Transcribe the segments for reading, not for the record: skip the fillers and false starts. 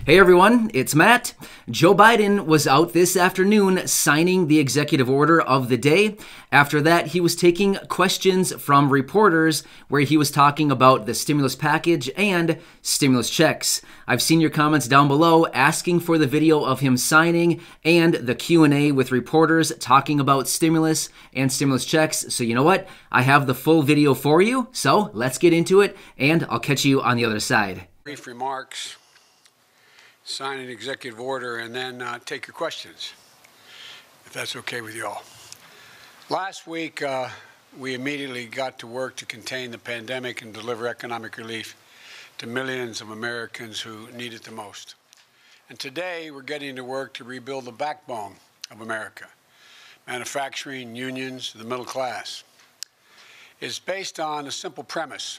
Hey everyone, it's Matt. Joe Biden was out this afternoon signing the executive order of the day. After that, he was taking questions from reporters where he was talking about the stimulus package and stimulus checks. I've seen your comments down below asking for the video of him signing and the Q&A with reporters talking about stimulus and stimulus checks. So you know what? I have the full video for you. So let's get into it and I'll catch you on the other side. Brief remarks, sign an executive order, and then take your questions, if that's okay with you all. Last week, we immediately got to work to contain the pandemic and deliver economic relief to millions of Americans who need it the most. And today, we're getting to work to rebuild the backbone of America, manufacturing, unions, the middle class. It's based on a simple premise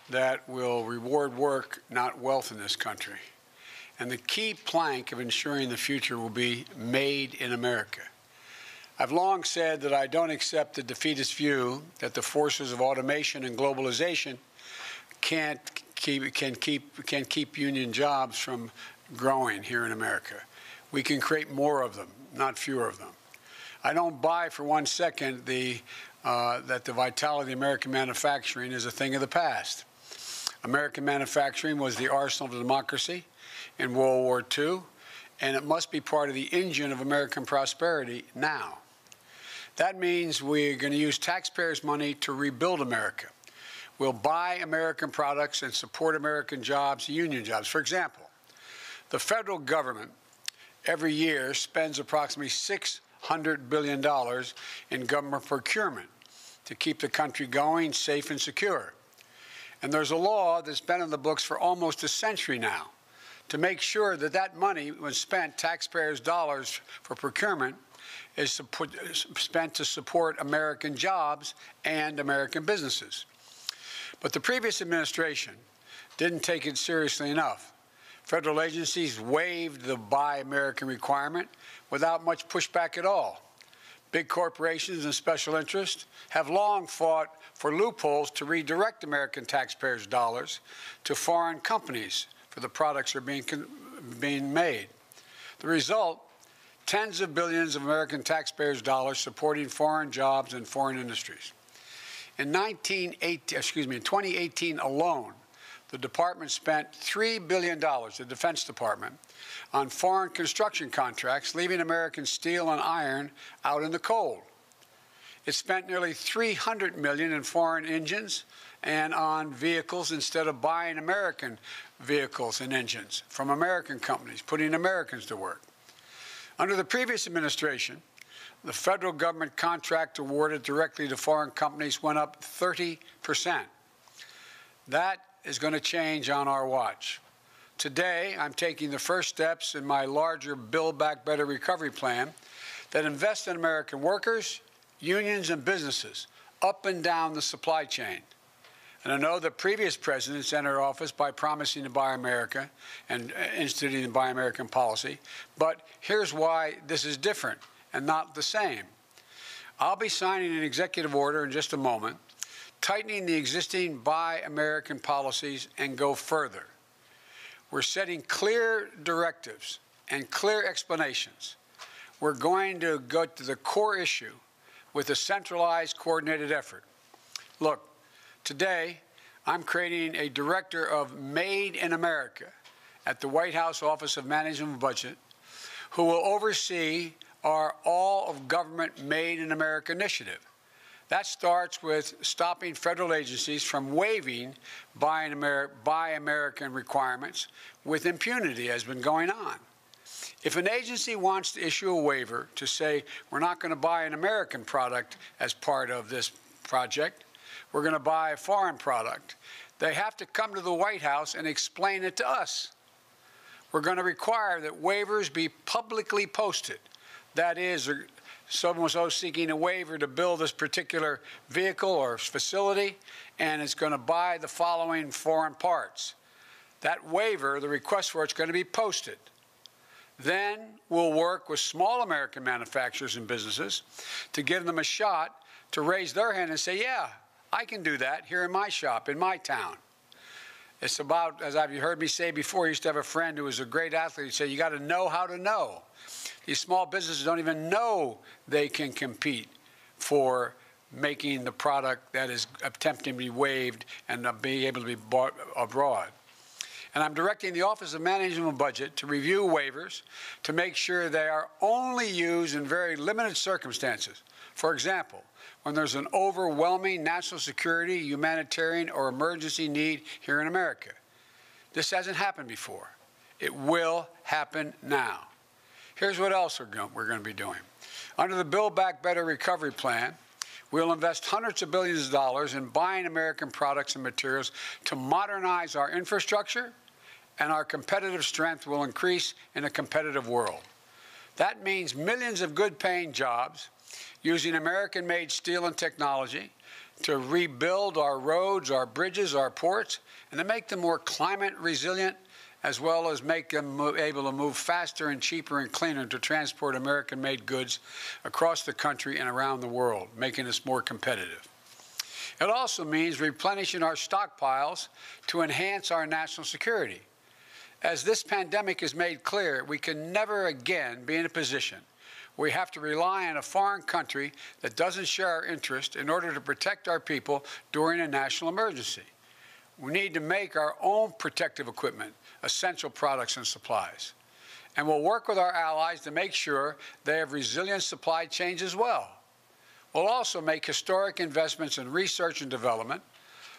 that will reward work, not wealth in this country. And the key plank of ensuring the future will be made in America. I've long said that I don't accept the defeatist view that the forces of automation and globalization can keep union jobs from growing here in America. We can create more of them, not fewer of them. I don't buy for 1 second that the vitality of American manufacturing is a thing of the past. American manufacturing was the arsenal of democracy in World War II, and it must be part of the engine of American prosperity now. That means we're going to use taxpayers' money to rebuild America. We'll buy American products and support American jobs, union jobs. For example, the federal government every year spends approximately $600 billion in government procurement to keep the country going, safe and secure. And there's a law that's been in the books for almost a century now to make sure that that money, when spent, taxpayers' dollars for procurement, is spent to support American jobs and American businesses. But the previous administration didn't take it seriously enough. Federal agencies waived the Buy American requirement without much pushback at all. Big corporations and special interests have long fought for loopholes to redirect American taxpayers' dollars to foreign companies for the products that are being made. The result, tens of billions of American taxpayers' dollars supporting foreign jobs and foreign industries. In 2018 alone, the department spent $3 billion, the Defense Department, on foreign construction contracts, leaving American steel and iron out in the cold. It spent nearly $300 million in foreign engines and on vehicles instead of buying American vehicles and engines from American companies, putting Americans to work. Under the previous administration, the federal government contract awarded directly to foreign companies went up 30%. That is going to change on our watch. Today, I'm taking the first steps in my larger Build Back Better recovery plan that invests in American workers, unions, and businesses up and down the supply chain. And I know that previous presidents entered office by promising to buy America and instituting the Buy American policy. But here's why this is different and not the same. I'll be signing an executive order in just a moment, tightening the existing Buy American policies and go further. We're setting clear directives and clear explanations. We're going to go to the core issue with a centralized, coordinated effort. Look, today, I'm creating a director of Made in America at the White House Office of Management and Budget, who will oversee our All of Government Made in America initiative. That starts with stopping federal agencies from waiving Buy American requirements with impunity, as has been going on. If an agency wants to issue a waiver to say we're not going to buy an American product as part of this project, we're going to buy a foreign product, they have to come to the White House and explain it to us. We're going to require that waivers be publicly posted. That is, someone was seeking a waiver to build this particular vehicle or facility, and it's going to buy the following foreign parts. That waiver, the request for it, is going to be posted. Then we'll work with small American manufacturers and businesses to give them a shot to raise their hand and say, yeah, I can do that here in my shop, in my town. It's about, as you've heard me say before, I used to have a friend who was a great athlete. He'd say, you got to know how to know. These small businesses don't even know they can compete for making the product that is attempting to be waived and being able to be bought abroad. And I'm directing the Office of Management and Budget to review waivers to make sure they are only used in very limited circumstances. For example, when there's an overwhelming national security, humanitarian, or emergency need here in America. This hasn't happened before. It will happen now. Here's what else we're going to be doing. Under the Build Back Better recovery plan, we'll invest hundreds of billions of dollars in buying American products and materials to modernize our infrastructure, and our competitive strength will increase in a competitive world. That means millions of good-paying jobs using American-made steel and technology to rebuild our roads, our bridges, our ports, and to make them more climate resilient, as well as make them able to move faster and cheaper and cleaner to transport American-made goods across the country and around the world, making us more competitive. It also means replenishing our stockpiles to enhance our national security. As this pandemic has made clear, we can never again be in a position where we have to rely on a foreign country that doesn't share our interest in order to protect our people during a national emergency. We need to make our own protective equipment, essential products and supplies. And we'll work with our allies to make sure they have resilient supply chains as well. We'll also make historic investments in research and development,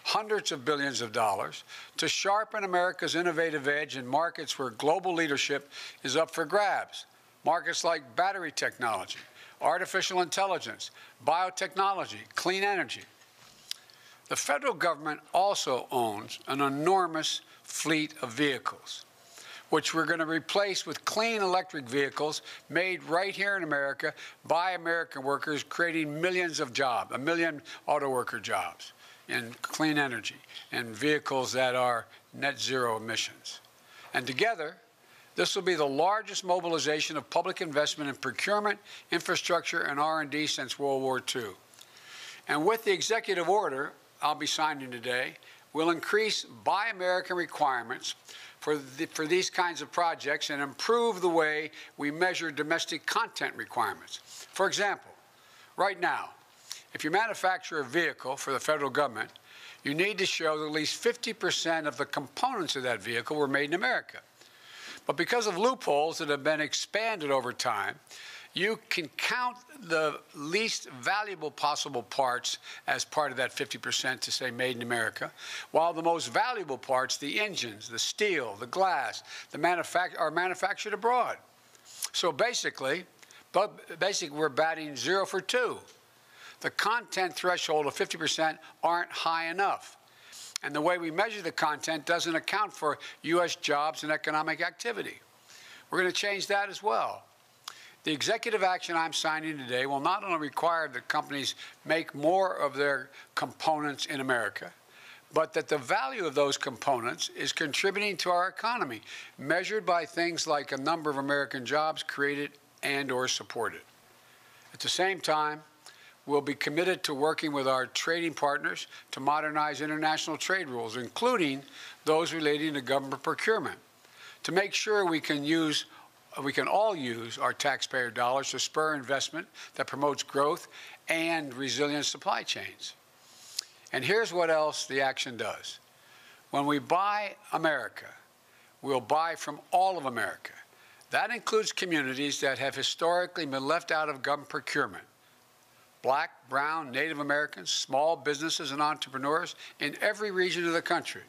hundreds of billions of dollars, to sharpen America's innovative edge in markets where global leadership is up for grabs. Markets like battery technology, artificial intelligence, biotechnology, clean energy. The federal government also owns an enormous fleet of vehicles, which we're going to replace with clean electric vehicles made right here in America by American workers, creating millions of jobs, 1 million auto worker jobs in clean energy and vehicles that are net zero emissions. And together, this will be the largest mobilization of public investment in procurement, infrastructure, and R&D since World War II. And with the executive order I'll be signing today, we'll increase Buy American requirements for these kinds of projects and improve the way we measure domestic content requirements. For example, right now, if you manufacture a vehicle for the federal government, you need to show that at least 50% of the components of that vehicle were made in America. But because of loopholes that have been expanded over time, you can count the least valuable possible parts as part of that 50% to say made in America, while the most valuable parts, the engines, the steel, the glass, are manufactured abroad. So basically, we're batting 0 for 2. The content threshold of 50% aren't high enough. And the way we measure the content doesn't account for U.S. jobs and economic activity. We're going to change that as well. The executive action I'm signing today will not only require that companies make more of their components in America, but that the value of those components is contributing to our economy, measured by things like a number of American jobs created and or supported. At the same time, we'll be committed to working with our trading partners to modernize international trade rules, including those relating to government procurement, to make sure we can all use our taxpayer dollars to spur investment that promotes growth and resilient supply chains. And here's what else the action does. When we buy America, we'll buy from all of America. That includes communities that have historically been left out of government procurement. Black, brown, Native Americans, small businesses and entrepreneurs in every region of the country.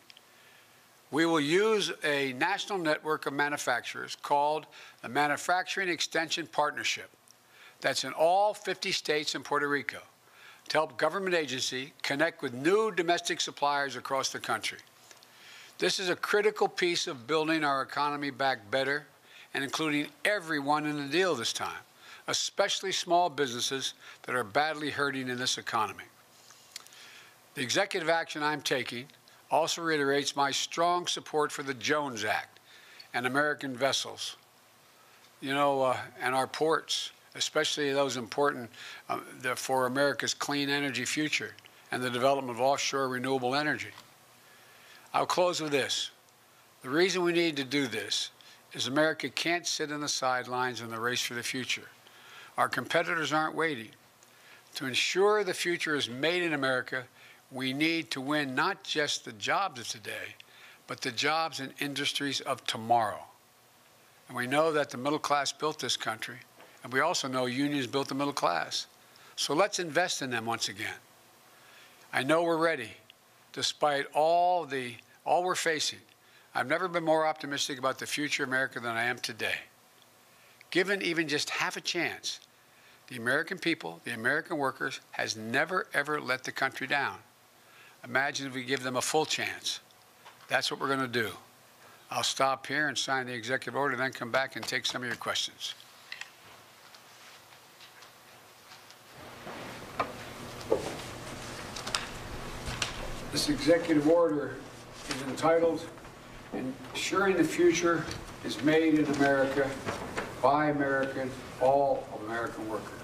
We will use a national network of manufacturers called the Manufacturing Extension Partnership that's in all 50 states and Puerto Rico to help government agencies connect with new domestic suppliers across the country. This is a critical piece of building our economy back better and including everyone in the deal this time, especially small businesses that are badly hurting in this economy. The executive action I'm taking also reiterates my strong support for the Jones Act and American vessels, and our ports, especially those important for America's clean energy future and the development of offshore renewable energy. I'll close with this. The reason we need to do this is America can't sit on the sidelines in the race for the future. Our competitors aren't waiting. To ensure the future is made in America, we need to win not just the jobs of today, but the jobs and industries of tomorrow. And we know that the middle class built this country, and we also know unions built the middle class. So let's invest in them once again. I know we're ready, despite all we're facing. I've never been more optimistic about the future of America than I am today. Given even just half a chance, the American people, the American workers, has never, ever let the country down. Imagine if we give them a full chance. That's what we're going to do. I'll stop here and sign the executive order, then come back and take some of your questions. This executive order is entitled, "Ensuring the Future is Made in America by American, all American workers."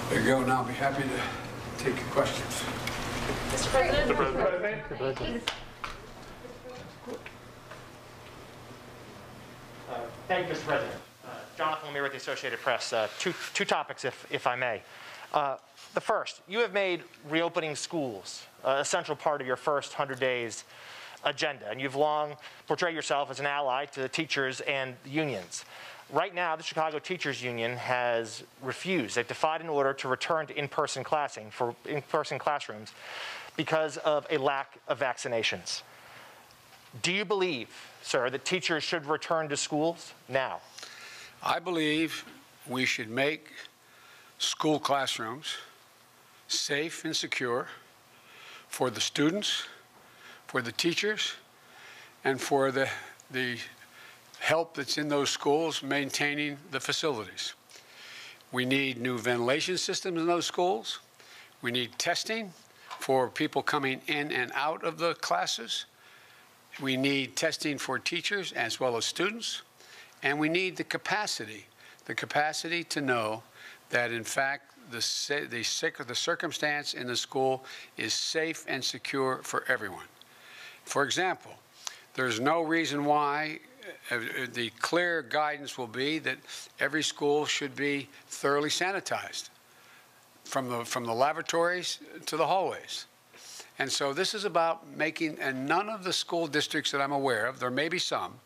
There you go. Now I'll be happy to take your questions. Mr. President. Thank you, Mr. President. Jonathan Lemire with the Associated Press. Two topics, if I may. The first, you have made reopening schools a central part of your first 100 days agenda, and you've long portrayed yourself as an ally to the teachers and the unions. Right now, the Chicago Teachers Union has refused. They've defied an order to return to in-person classrooms because of a lack of vaccinations. Do you believe, sir, that teachers should return to schools now? I believe we should make school classrooms safe and secure for the students, for the teachers, and for the help that's in those schools maintaining the facilities. We need new ventilation systems in those schools. We need testing for people coming in and out of the classes. We need testing for teachers as well as students. And we need the capacity to know that, in fact, the circumstance in the school is safe and secure for everyone. For example, there's no reason why the clear guidance will be that every school should be thoroughly sanitized, from the lavatories to the hallways. And so this is about making, and none of the school districts that I'm aware of, there may be some,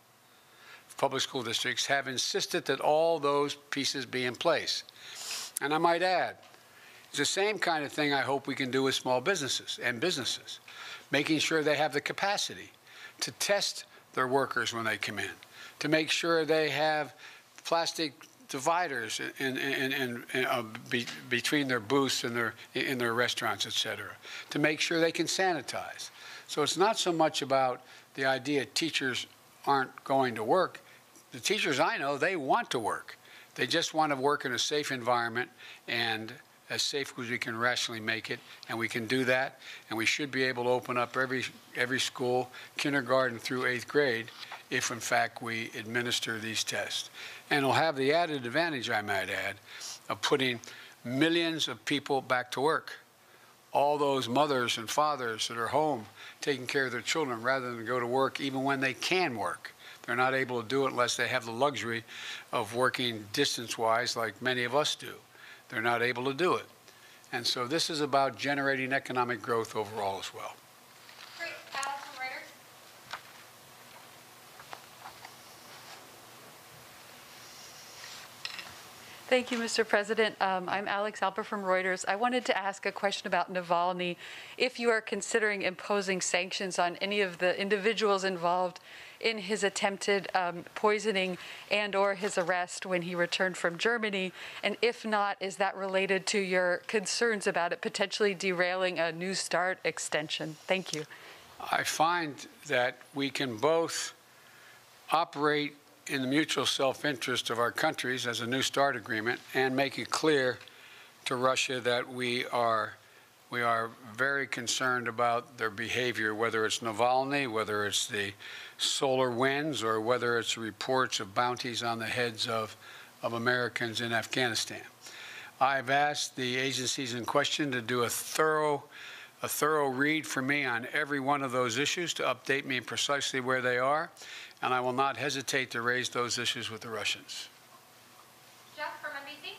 public school districts, have insisted that all those pieces be in place. And I might add, it's the same kind of thing I hope we can do with small businesses and businesses, making sure they have the capacity to test their workers when they come in, to make sure they have plastic dividers between their booths and in their restaurants, etc., to make sure they can sanitize. So it's not so much about the idea teachers aren't going to work. The teachers I know, they want to work. They just want to work in a safe environment, and as safe as we can rationally make it, and we can do that, and we should be able to open up every school, kindergarten through 8th grade, if in fact we administer these tests. And it'll have the added advantage, I might add, of putting millions of people back to work. All those mothers and fathers that are home taking care of their children rather than go to work even when they can work. They're not able to do it unless they have the luxury of working distance-wise like many of us do. They're not able to do it. And so this is about generating economic growth overall as well. Great. Alex from Reuters. Thank you, Mr. President. I'm Alex Alper from Reuters. I wanted to ask a question about Navalny. If you are considering imposing sanctions on any of the individuals involved in his attempted poisoning and or his arrest when he returned from Germany, and if not, is that related to your concerns about it potentially derailing a New START extension? Thank you. I find that we can both operate in the mutual self-interest of our countries as a New START agreement and make it clear to Russia that we are We are very concerned about their behavior, whether it's Navalny, whether it's the solar winds, or whether it's reports of bounties on the heads of Americans in Afghanistan. I've asked the agencies in question to do a thorough read for me on every one of those issues, to update me precisely where they are, and I will not hesitate to raise those issues with the Russians. Jeff from NBC.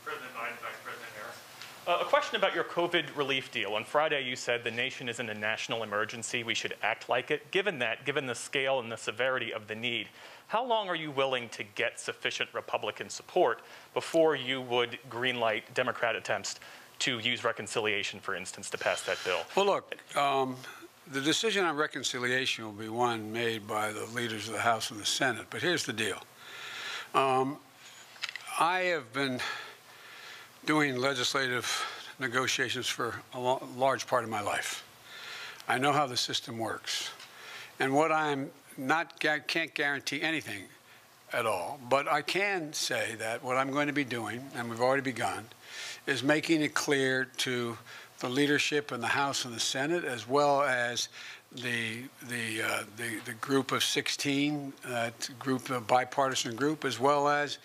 President Biden, Vice President Harris. A question about your COVID relief deal. On Friday, you said the nation is in a national emergency. We should act like it. Given the scale and the severity of the need, how long are you willing to get sufficient Republican support before you would greenlight Democrat attempts to use reconciliation, for instance, to pass that bill? Well, look, the decision on reconciliation will be one made by the leaders of the House and the Senate. But here's the deal. I have been doing legislative negotiations for a large part of my life. I know how the system works. And what I'm not, can't guarantee anything at all, but I can say that what I'm going to be doing, and we've already begun, is making it clear to the leadership in the House and the Senate, as well as the group of 16, the bipartisan group, as well as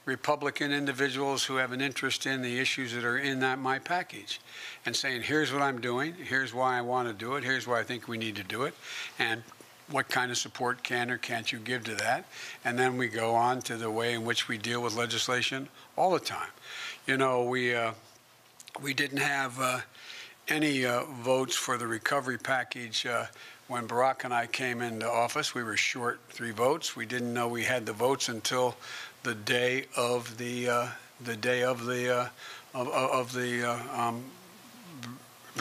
Republican individuals who have an interest in the issues that are in my package, and saying, here's what I'm doing, here's why I want to do it, here's why I think we need to do it, and what kind of support can or can't you give to that? And then we go on to the way in which we deal with legislation all the time. You know, we didn't have any votes for the recovery package when Barack and I came into office. We were short 3 votes. We didn't know we had the votes until the day of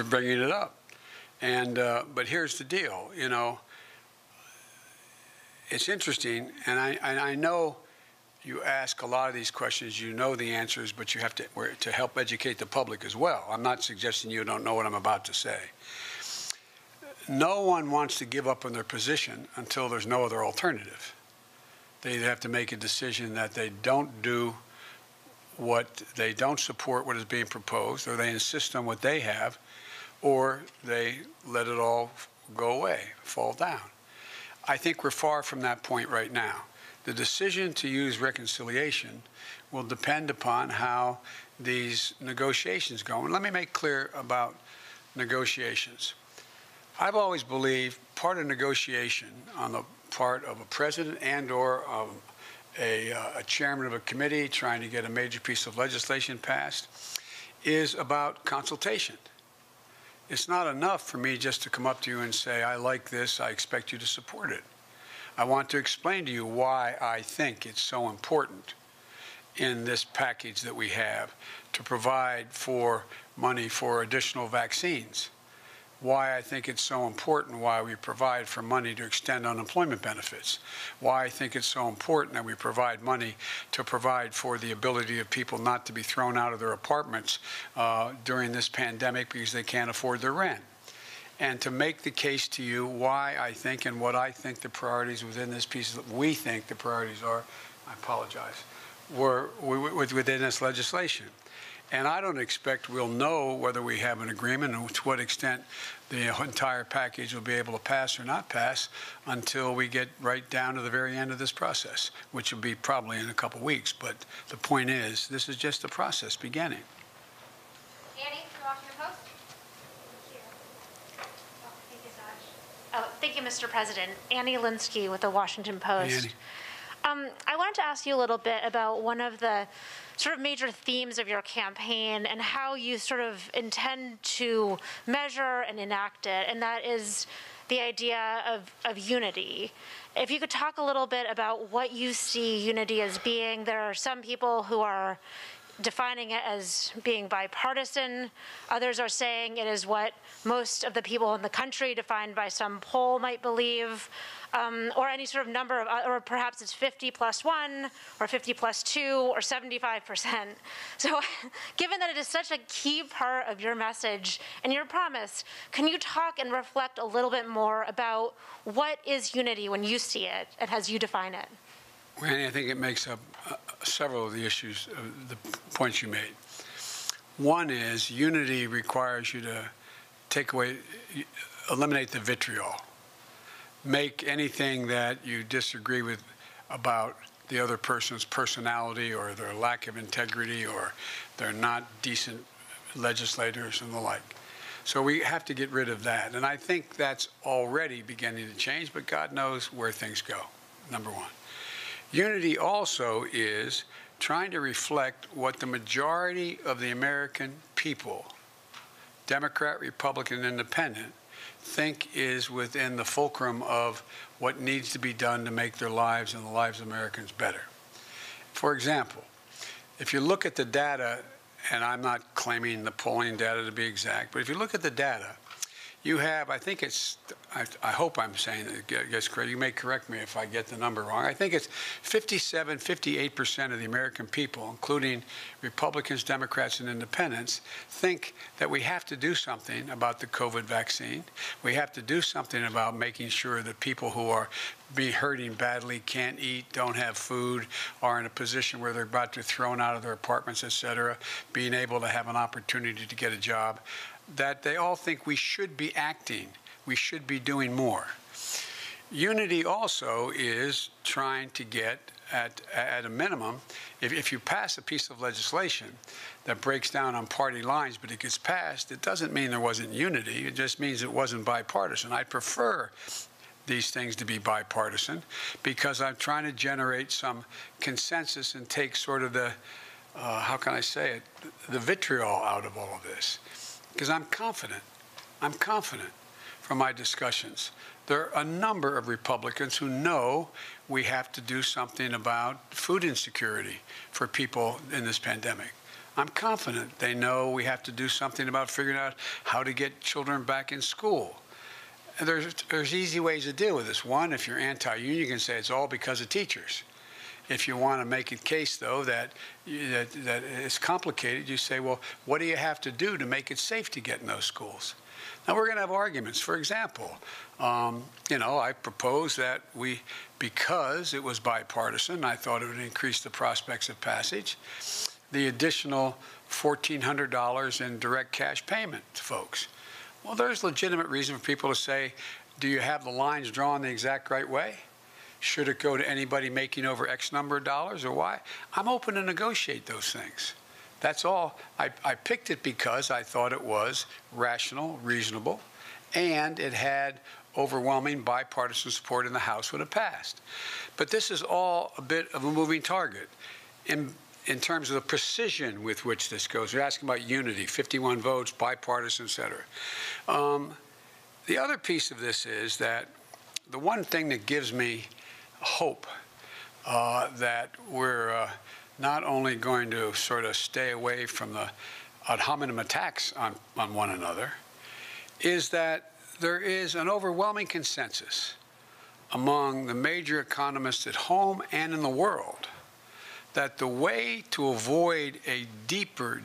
bringing it up. And but here's the deal, you know. It's interesting, and I know you ask a lot of these questions, you know the answers, but you have to help educate the public as well. I'm not suggesting you don't know what I'm about to say. No one wants to give up on their position until there's no other alternative. They have to make a decision that they don't support what is being proposed, or they insist on what they have, or they let it all go away, fall down. I think we're far from that point right now. The decision to use reconciliation will depend upon how these negotiations go. And let me make clear about negotiations. I've always believed part of negotiation on the part of a president and or a chairman of a committee trying to get a major piece of legislation passed is about consultation. It's not enough for me just to come up to you and say, I like this, I expect you to support it. I want to explain to you why I think it's so important in this package that we have to provide for money for additional vaccines. Why I think it's so important, why we provide for money to extend unemployment benefits, why I think it's so important that we provide money to provide for the ability of people not to be thrown out of their apartments during this pandemic because they can't afford their rent. And to make the case to you why I think and what I think the priorities within this piece, we think the priorities are, I apologize, were within this legislation. And I don't expect we'll know whether we have an agreement and to what extent the entire package will be able to pass or not pass until we get right down to the very end of this process, which will be probably in a couple weeks. But the point is, this is just the process beginning. Annie, the Washington Post. Thank you, Mr. President. Annie Linsky with the Washington Post. I wanted to ask you a little bit about one of the sort of major themes of your campaign and how you sort of intend to measure and enact it, and that is the idea of unity. If you could talk a little bit about what you see unity as being. There are some people who are defining it as being bipartisan. Others are saying it is what most of the people in the country, defined by some poll, might believe, or any sort of number of, or perhaps it's 50 plus 1, or 50 plus 2, or 75%. So given that it is such a key part of your message and your promise, can you talk and reflect a little bit more about what is unity when you see it and as you define it? Well, Annie, I think it makes up several of the issues, the points you made. One is unity requires you to eliminate the vitriol. Make anything that you disagree with about the other person's personality or their lack of integrity or they're not decent legislators and the like. So we have to get rid of that. And I think that's already beginning to change, but God knows where things go, number one. Unity also is trying to reflect what the majority of the American people, Democrat, Republican, Independent, think is within the fulcrum of what needs to be done to make their lives and the lives of Americans better. For example, if you look at the data, and I'm not claiming the polling data to be exact, but if you look at the data, you have, I think it's, I hope I'm saying it gets correct. You may correct me if I get the number wrong. I think it's 57, 58% of the American people, including Republicans, Democrats, and Independents, think that we have to do something about the COVID vaccine. We have to do something about making sure that people who are hurting badly, can't eat, don't have food, are in a position where they're about to be thrown out of their apartments, et cetera, being able to have an opportunity to get a job, that they all think we should be acting. We should be doing more. Unity also is trying to get, at a minimum, if you pass a piece of legislation that breaks down on party lines, but it gets passed, it doesn't mean there wasn't unity. It just means it wasn't bipartisan. I prefer these things to be bipartisan because I'm trying to generate some consensus and take sort of the, how can I say it, the vitriol out of all of this. Because I'm confident from my discussions. There are a number of Republicans who know we have to do something about food insecurity for people in this pandemic. I'm confident they know we have to do something about figuring out how to get children back in school. And there's easy ways to deal with this. One, if you're anti-union, you can say it's all because of teachers. If you want to make a case, though, that it's complicated, you say, well, what do you have to do to make it safe to get in those schools? Now, we're going to have arguments. For example, I propose that because it was bipartisan, I thought it would increase the prospects of passage, the additional $1,400 in direct cash payment to folks. Well, there's legitimate reason for people to say, do you have the lines drawn the exact right way? Should it go to anybody making over X number of dollars or why? I'm open to negotiate those things. That's all. I picked it because I thought it was rational, reasonable, and it had overwhelming bipartisan support in the House when it passed. But this is all a bit of a moving target in terms of the precision with which this goes. You're asking about unity, 51 votes, bipartisan, et cetera. The other piece of this is that the one thing that gives me hope that we're not only going to sort of stay away from the ad hominem attacks on one another is that there is an overwhelming consensus among the major economists at home and in the world that the way to avoid a deeper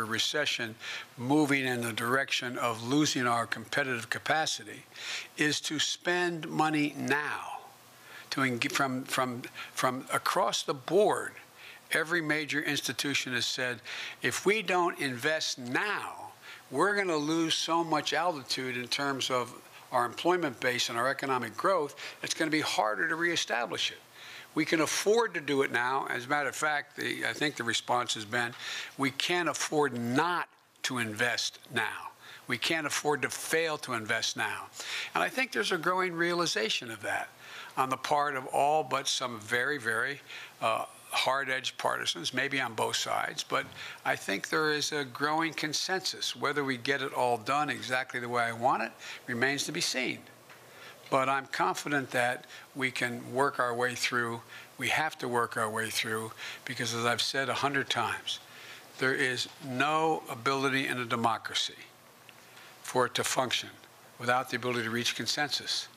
recession moving in the direction of losing our competitive capacity is to spend money now. From across the board, every major institution has said, if we don't invest now, we're going to lose so much altitude in terms of our employment base and our economic growth, it's going to be harder to reestablish it. We can afford to do it now. As a matter of fact, I think the response has been, we can't afford not to invest now. We can't afford to fail to invest now. And I think there's a growing realization of that on the part of all but some very hard-edged partisans, maybe on both sides. But I think there is a growing consensus. Whether we get it all done exactly the way I want it remains to be seen. But I'm confident that we can work our way through. We have to work our way through because, as I've said 100 times, there is no ability in a democracy for it to function without the ability to reach consensus.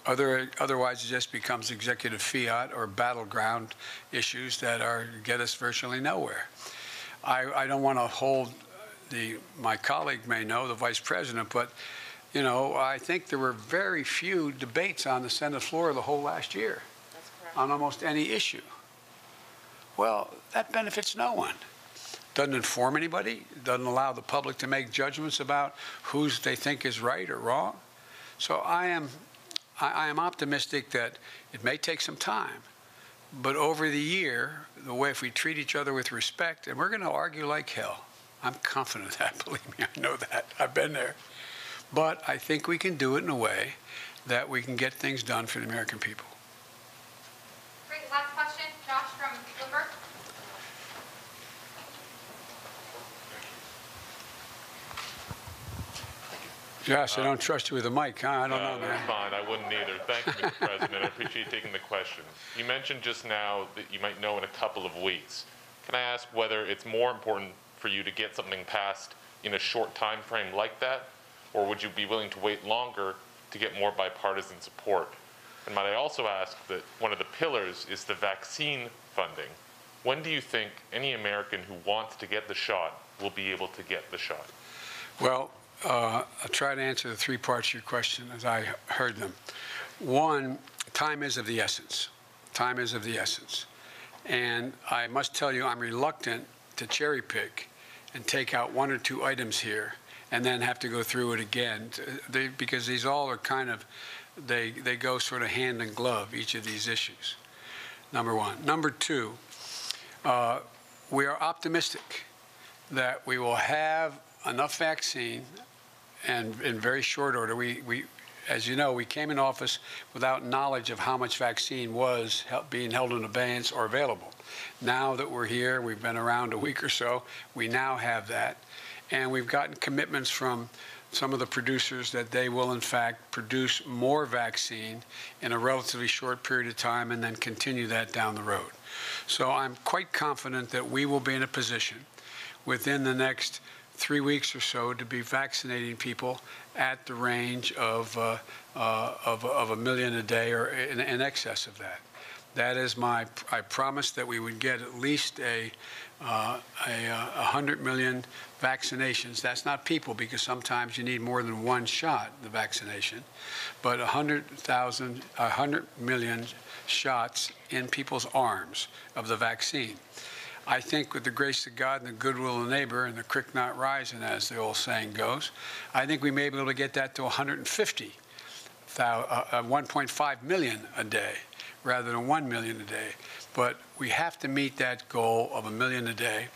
Otherwise, it just becomes executive fiat or battleground issues that get us virtually nowhere. I don't want to hold my colleague may know, the vice president, but I think there were very few debates on the Senate floor the whole last year on almost any issue. Well, that benefits no one. doesn't inform anybody, doesn't allow the public to make judgments about who they think is right or wrong. So I am optimistic that it may take some time, but over the year, the way if we treat each other with respect, and we're going to argue like hell. I'm confident of that, believe me, I know that. I've been there. But I think we can do it in a way that we can get things done for the American people. Great. Last question, Josh from Bloomberg. Josh, I don't trust you with a mic, huh? I don't know, man. That's fine. I wouldn't either. Thank you, Mr. President. I appreciate you taking the question. You mentioned just now that you might know in a couple of weeks. Can I ask whether it's more important for you to get something passed in a short time frame like that, or would you be willing to wait longer to get more bipartisan support? And might I also ask that one of the pillars is the vaccine funding. When do you think any American who wants to get the shot will be able to get the shot? Well, I'll try to answer the three parts of your question as I heard them. One, time is of the essence. Time is of the essence. And I must tell you, I'm reluctant to cherry pick and take out one or two items here and then have to go through it again, because these all are kind of, they go sort of hand in glove, each of these issues, number one. Number two, we are optimistic that we will have enough vaccine, and in very short order. We, as you know, we came in office without knowledge of how much vaccine was being held in abeyance or available. Now that we're here, we've been around a week or so, we now have that. And we've gotten commitments from some of the producers that they will, in fact, produce more vaccine in a relatively short period of time and then continue that down the road. So I'm quite confident that we will be in a position within the next 3 weeks or so to be vaccinating people at the range of 1 million a day or in excess of that. That is I promised that we would get at least 100 million vaccinations. That's not people, because sometimes you need more than one shot, the vaccination, but 100 million shots in people's arms of the vaccine. I think with the grace of God and the goodwill of the neighbor and the creek not rising, as the old saying goes, I think we may be able to get that to 1.5 million a day rather than 1 million a day. But we have to meet that goal of 1 million a day.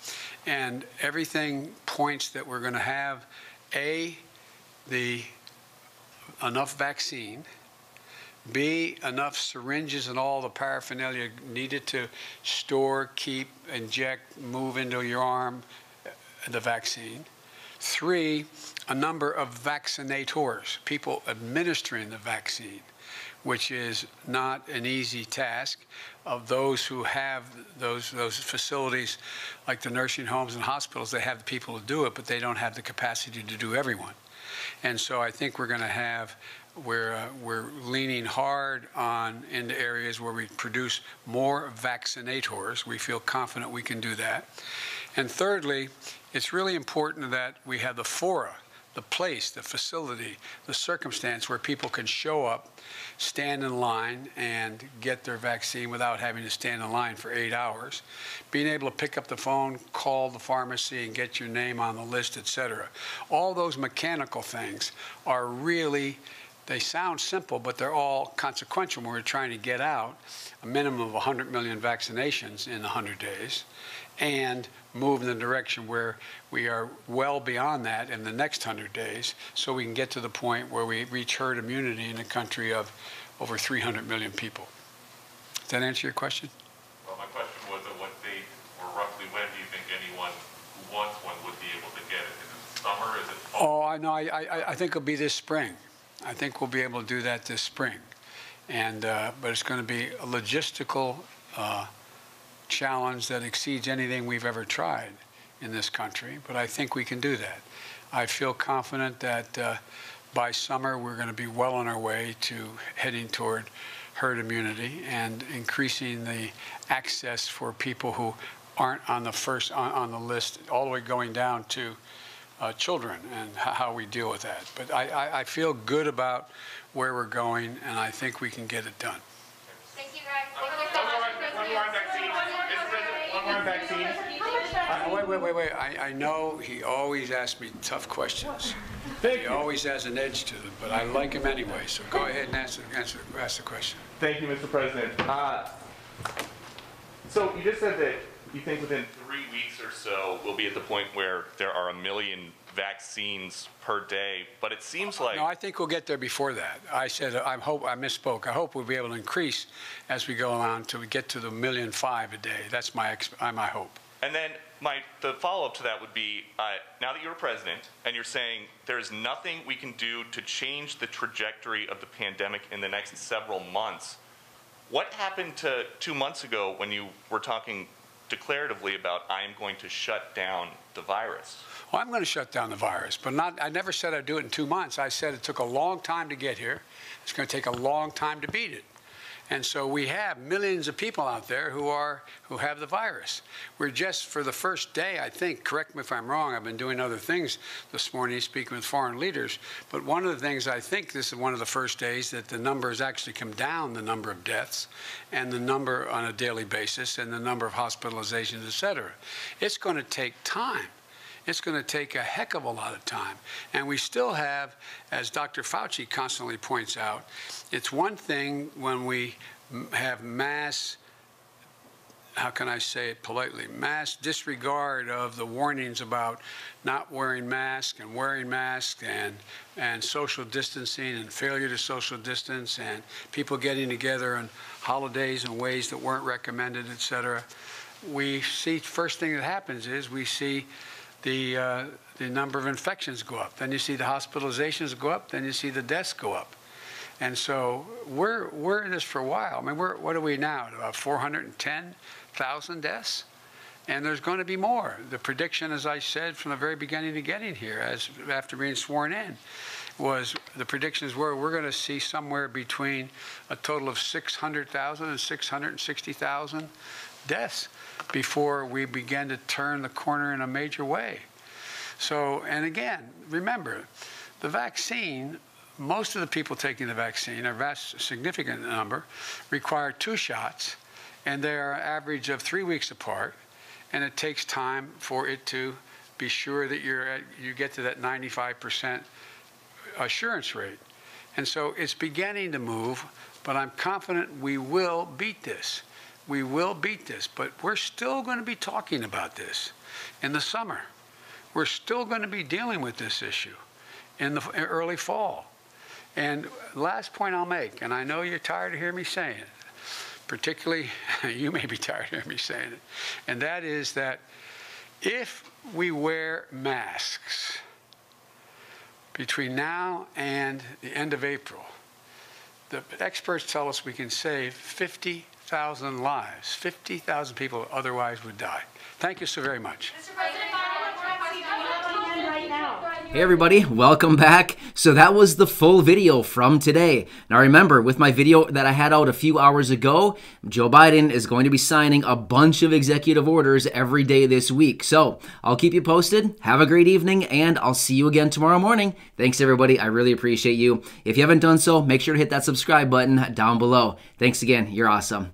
And everything points that we're going to have, enough vaccine, B, enough syringes and all the paraphernalia needed to store, keep, inject, move into your arm the vaccine. 3, a number of vaccinators, people administering the vaccine, which is not an easy task. Of those who have those facilities, like the nursing homes and hospitals, they have the people to do it, but they don't have the capacity to do everyone. And so I think we're going to have, we're leaning hard into areas where we produce more vaccinators. We feel confident we can do that. And thirdly, it's really important that we have the fora, the place, the facility, the circumstance where people can show up, stand in line, and get their vaccine without having to stand in line for 8 hours. Being able to pick up the phone, call the pharmacy, and get your name on the list, et cetera. All those mechanical things are really, they sound simple, but they're all consequential when we're trying to get out a minimum of 100 million vaccinations in 100 days and move in the direction where we are well beyond that in the next 100 days, so we can get to the point where we reach herd immunity in a country of over 300 million people. Does that answer your question? Well, my question was at what date or roughly when do you think anyone who wants one would be able to get it? Is it summer? Is it fall? Oh, I know. I think it'll be this spring. I think we'll be able to do that this spring. And but it's going to be a logistical challenge that exceeds anything we've ever tried in this country, but I think we can do that. I feel confident that by summer we're going to be well on our way to heading toward herd immunity and increasing the access for people who aren't on the first on the list, all the way going down to children, and how we deal with that. But I feel good about where we're going, and I think we can get it done. Thank you, guys. One more on vaccine. Mr. President, one more on vaccine. Wait. I know he always asks me tough questions. He always has an edge to them, but I like him anyway. So go ahead and ask the question. Thank you, Mr. President. So you just said that you think within 3 weeks or so, we'll be at the point where there are 1 million vaccines per day, but it seems like... No, I think we'll get there before that. I said, I misspoke. I hope we'll be able to increase as we go on until we get to the 1.5 million a day. That's my hope. And then the follow-up to that would be, now that you're president and you're saying there's nothing we can do to change the trajectory of the pandemic in the next several months, what happened to 2 months ago when you were talking declaratively about I am going to shut down the virus? Well, I'm going to shut down the virus, but I never said I'd do it in 2 months. I said it took a long time to get here. It's going to take a long time to beat it. And so we have millions of people out there who have the virus. We're just, for the first day, I think, correct me if I'm wrong, I've been doing other things this morning, speaking with foreign leaders, but one of the things I think this is one of the first days that the number has actually come down, the number of deaths and the number on a daily basis and the number of hospitalizations, et cetera. It's going to take time. It's going to take a heck of a lot of time. And we still have, as Dr. Fauci constantly points out, it's one thing when we have mass, how can I say it politely, mass disregard of the warnings about not wearing masks and wearing masks and social distancing and failure to social distance and people getting together on holidays in ways that weren't recommended, et cetera. We see, first thing that happens is we see the number of infections go up. Then you see the hospitalizations go up. Then you see the deaths go up. And so we're in this for a while. I mean, what are we now? About 410,000 deaths? And there's going to be more. The prediction, as I said from the very beginning of getting here, after being sworn in, was the predictions were we're going to see somewhere between a total of 600,000 and 660,000 deaths before we begin to turn the corner in a major way. So, and again, remember, the vaccine, most of the people taking the vaccine, a vast, significant number, require 2 shots, and they are an average of 3 weeks apart, and it takes time for it to be sure that you get to that 95% assurance rate. And so it's beginning to move, but I'm confident we will beat this. We will beat this, but we're still going to be talking about this in the summer. We're still going to be dealing with this issue in the early fall. And last point I'll make, and I know you're tired of hearing me saying it, particularly you may be tired of hearing me saying it, and that is that if we wear masks between now and the end of April, the experts tell us we can save 50,000 lives. 50,000 people otherwise would die. Thank you so very much. Mr. President, Hey everybody, welcome back. So that was the full video from today. Now remember, with my video that I had out a few hours ago, Joe Biden is going to be signing a bunch of executive orders every day this week. So I'll keep you posted. Have a great evening, and I'll see you again tomorrow morning. Thanks everybody. I really appreciate you. If you haven't done so, make sure to hit that subscribe button down below. Thanks again. You're awesome.